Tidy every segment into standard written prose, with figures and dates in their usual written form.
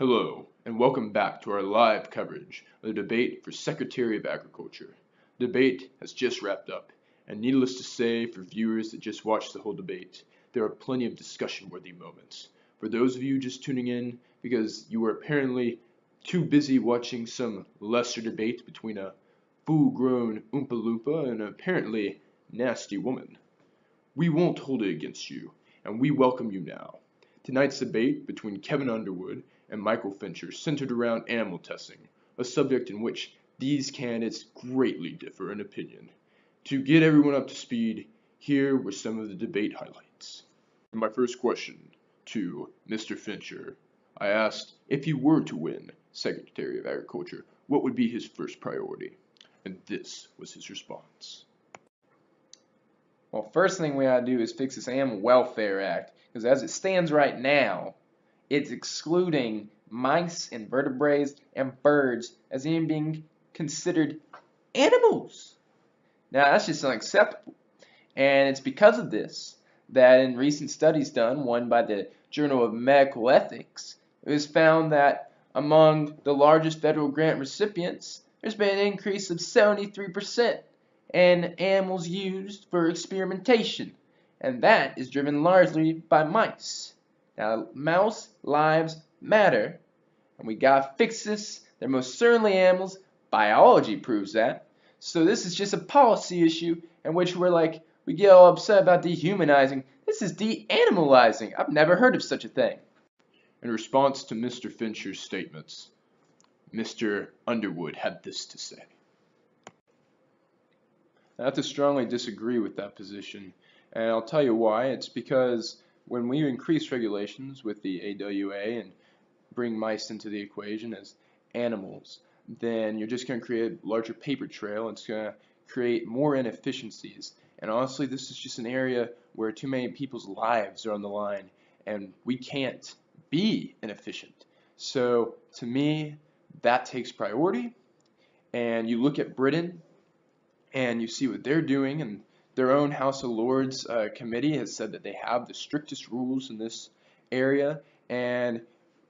Hello, and welcome back to our live coverage of the debate for Secretary of Agriculture. The debate has just wrapped up, and needless to say, for viewers that just watched the whole debate, there are plenty of discussion-worthy moments. For those of you just tuning in because you were apparently too busy watching some lesser debate between a full-grown Oompa Loompa and an apparently nasty woman, we won't hold it against you, and we welcome you now. Tonight's debate between Kevin Underwood and Michael Fincher centered around animal testing, a subject in which these candidates greatly differ in opinion. To get everyone up to speed, here were some of the debate highlights. My first question to Mr. Fincher, I asked if he were to win Secretary of Agriculture, what would be his first priority? And this was his response. Well, first thing we gotta do is fix this Animal Welfare Act, because as it stands right now, it's excluding mice, invertebrates, and birds as even being considered animals. Now, that's just unacceptable. And it's because of this that in recent studies done, one by the Journal of Medical Ethics, it was found that among the largest federal grant recipients, there's been an increase of 73% in animals used for experimentation, and that is driven largely by mice. Now, mouse lives matter, and we gotta fix this. They're most certainly animals. Biology proves that. So this is just a policy issue in which we get all upset about dehumanizing. This is de-animalizing. I've never heard of such a thing. In response to Mr. Fincher's statements, Mr. Underwood had this to say. I have to strongly disagree with that position, and I'll tell you why. It's because when we increase regulations with the AWA and bring mice into the equation as animals, then you're just going to create a larger paper trail, and it's going to create more inefficiencies. And honestly, this is just an area where too many people's lives are on the line, and we can't be inefficient. So to me, that takes priority. And you look at Britain, and you see what they're doing, and their own House of Lords committee has said that they have the strictest rules in this area, and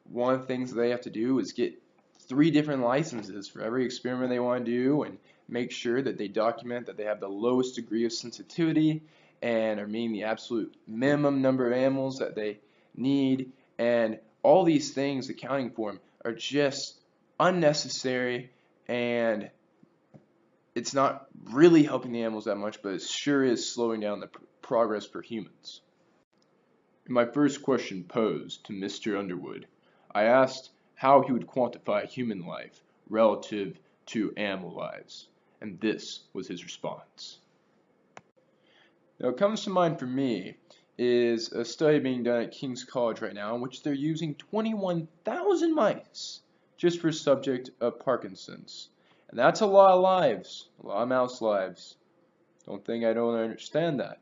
one of the things they have to do is get 3 different licenses for every experiment they want to do and make sure that they document that they have the lowest degree of sensitivity and are meeting the absolute minimum number of animals that they need, and all these things accounting for them are just unnecessary, and it's not really helping the animals that much, but it sure is slowing down the progress for humans. In my first question posed to Mr. Underwood, I asked how he would quantify human life relative to animal lives, and this was his response. Now, what comes to mind for me is a study being done at King's College right now in which they're using 21,000 mice just for the subject of Parkinson's. And that's a lot of lives, a lot of mouse lives. Don't think I don't understand that.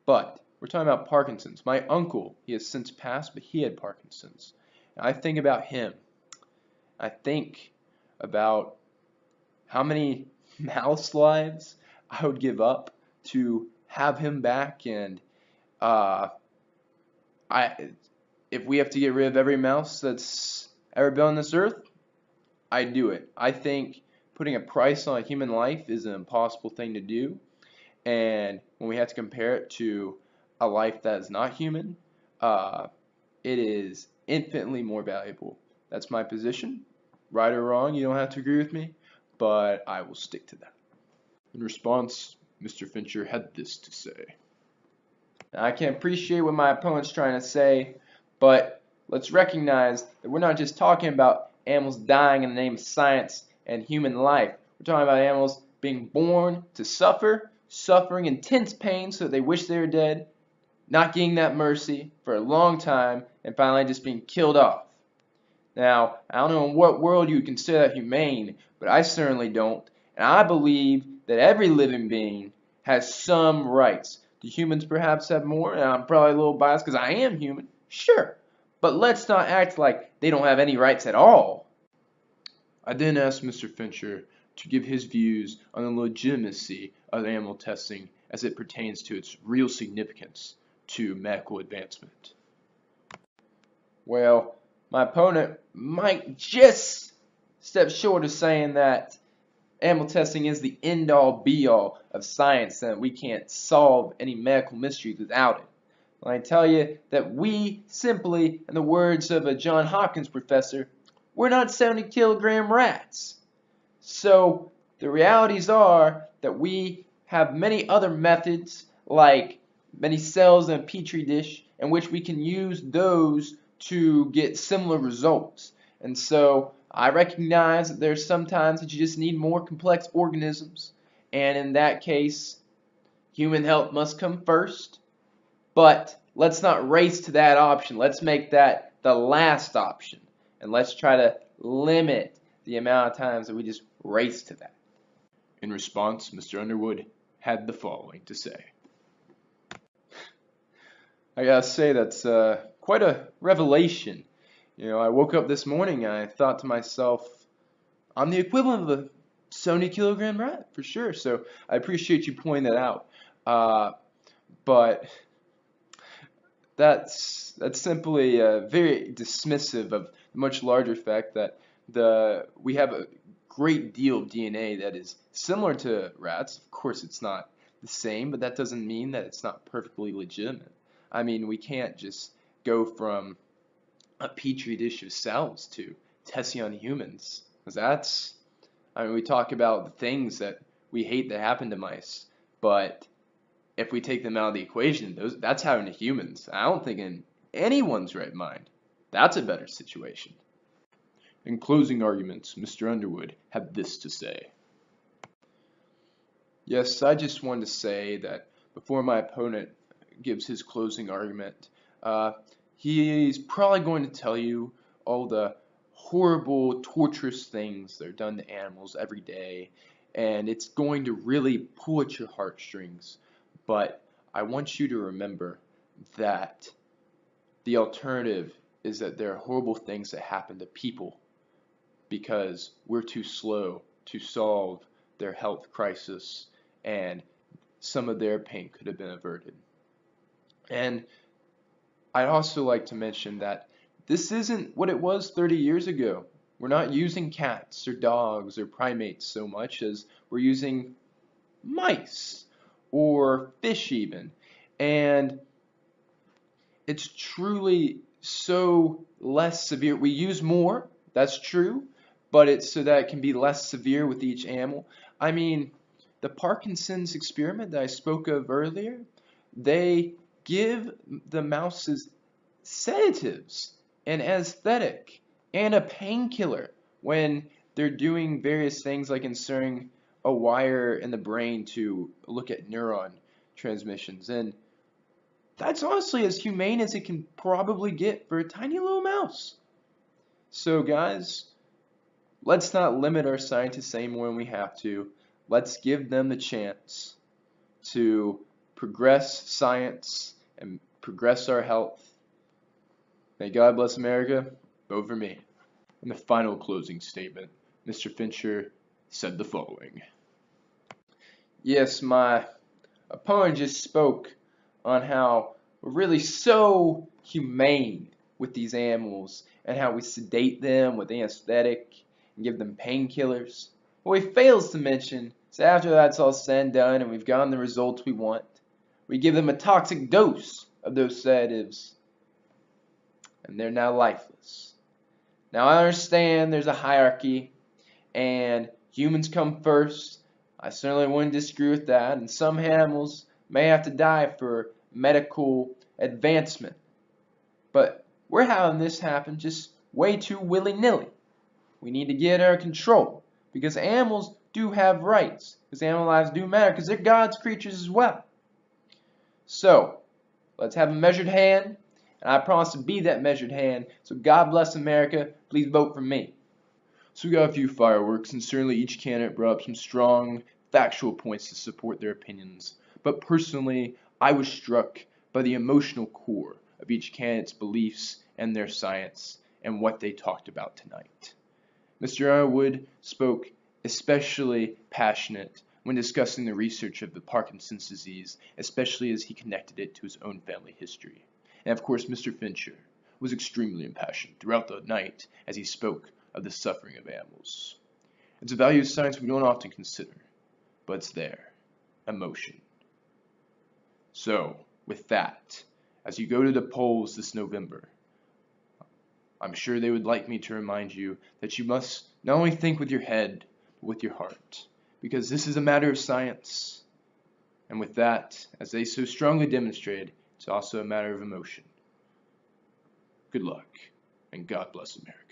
But we're talking about Parkinson's. My uncle, he has since passed, but he had Parkinson's. And I think about him. I think about how many mouse lives I would give up to have him back, and if we have to get rid of every mouse that's ever been on this earth, I'd do it. I think putting a price on a human life is an impossible thing to do, and when we have to compare it to a life that is not human, it is infinitely more valuable. That's my position. Right or wrong, you don't have to agree with me, but I will stick to that. In response, Mr. Fincher had this to say. Now, I can appreciate what my opponent's trying to say, but let's recognize that we're not just talking about animals dying in the name of science and human life. We're talking about animals being born to suffer, suffering intense pain so that they wish they were dead, not getting that mercy for a long time, and finally just being killed off. Now, I don't know in what world you would consider that humane, but I certainly don't, and I believe that every living being has some rights. Do humans perhaps have more? And I'm probably a little biased because I am human, sure, but let's not act like they don't have any rights at all. I then asked Mr. Fincher to give his views on the legitimacy of animal testing as it pertains to its real significance to medical advancement. Well, my opponent might just step short of saying that animal testing is the end-all be-all of science, and we can't solve any medical mysteries without it. Well, I tell you that we simply, in the words of a John Hopkins professor, we're not 70-kilogram rats. So the realities are that we have many other methods, like many cells in a petri dish, in which we can use those to get similar results. And so I recognize that there's sometimes that you just need more complex organisms, and in that case, human health must come first. But let's not race to that option. Let's make that the last option, and let's try to limit the amount of times that we just race to that. In response, Mr. Underwood had the following to say. I gotta say, that's quite a revelation. You know, I woke up this morning and I thought to myself, I'm the equivalent of a 70-kilogram rat, for sure. So I appreciate you pointing that out. But that's simply very dismissive of the much larger fact that we have a great deal of DNA that is similar to rats. Of course, it's not the same, but that doesn't mean that it's not perfectly legitimate. I mean, we can't just go from a petri dish of cells to testing on humans. Because I mean, we talk about the things that we hate that happen to mice, but if we take them out of the equation, that's happening to humans. I don't think in anyone's right mind that's a better situation. In closing arguments, Mr. Underwood had this to say. Yes, I just wanted to say that before my opponent gives his closing argument, he's probably going to tell you all the horrible, torturous things that are done to animals every day, and it's going to really pull at your heartstrings. But I want you to remember that the alternative is that there are horrible things that happen to people because we're too slow to solve their health crisis, and some of their pain could have been averted. And I'd also like to mention that this isn't what it was 30 years ago. We're not using cats or dogs or primates so much as we're using mice or fish even. And it's truly so less severe. We use more, that's true, but it's so that it can be less severe with each animal. I mean, the Parkinson's experiment that I spoke of earlier, they give the mouses sedatives, an anesthetic, and a painkiller when they're doing various things like inserting a wire in the brain to look at neuron transmissions. And that's honestly as humane as it can probably get for a tiny little mouse. So guys, let's not limit our scientists anymore than we have to. Let's give them the chance to progress science and progress our health. May God bless America. Vote for me. In the final closing statement, Mr. Fincher said the following. Yes, my opponent just spoke on how we're really so humane with these animals and how we sedate them with anesthetic and give them painkillers. What he fails to mention is after that's all said and done and we've gotten the results we want, we give them a toxic dose of those sedatives and they're now lifeless. Now I understand there's a hierarchy and humans come first. I certainly wouldn't disagree with that, and some animals may have to die for medical advancement. But we're having this happen just way too willy-nilly. We need to get under control because animals do have rights, because animal lives do matter, because they're God's creatures as well. So, let's have a measured hand, and I promise to be that measured hand. So God bless America. Please vote for me. So we got a few fireworks, and certainly each candidate brought up some strong, factual points to support their opinions. But personally, I was struck by the emotional core of each candidate's beliefs and their science and what they talked about tonight. Mr. Underwood spoke especially passionate when discussing the research of the Parkinson's disease, especially as he connected it to his own family history. And of course, Mr. Fincher was extremely impassioned throughout the night as he spoke of the suffering of animals. It's a value of science we don't often consider, but it's there. Emotion. So, with that, as you go to the polls this November, I'm sure they would like me to remind you that you must not only think with your head, but with your heart, because this is a matter of science. And with that, as they so strongly demonstrated, it's also a matter of emotion. Good luck, and God bless America.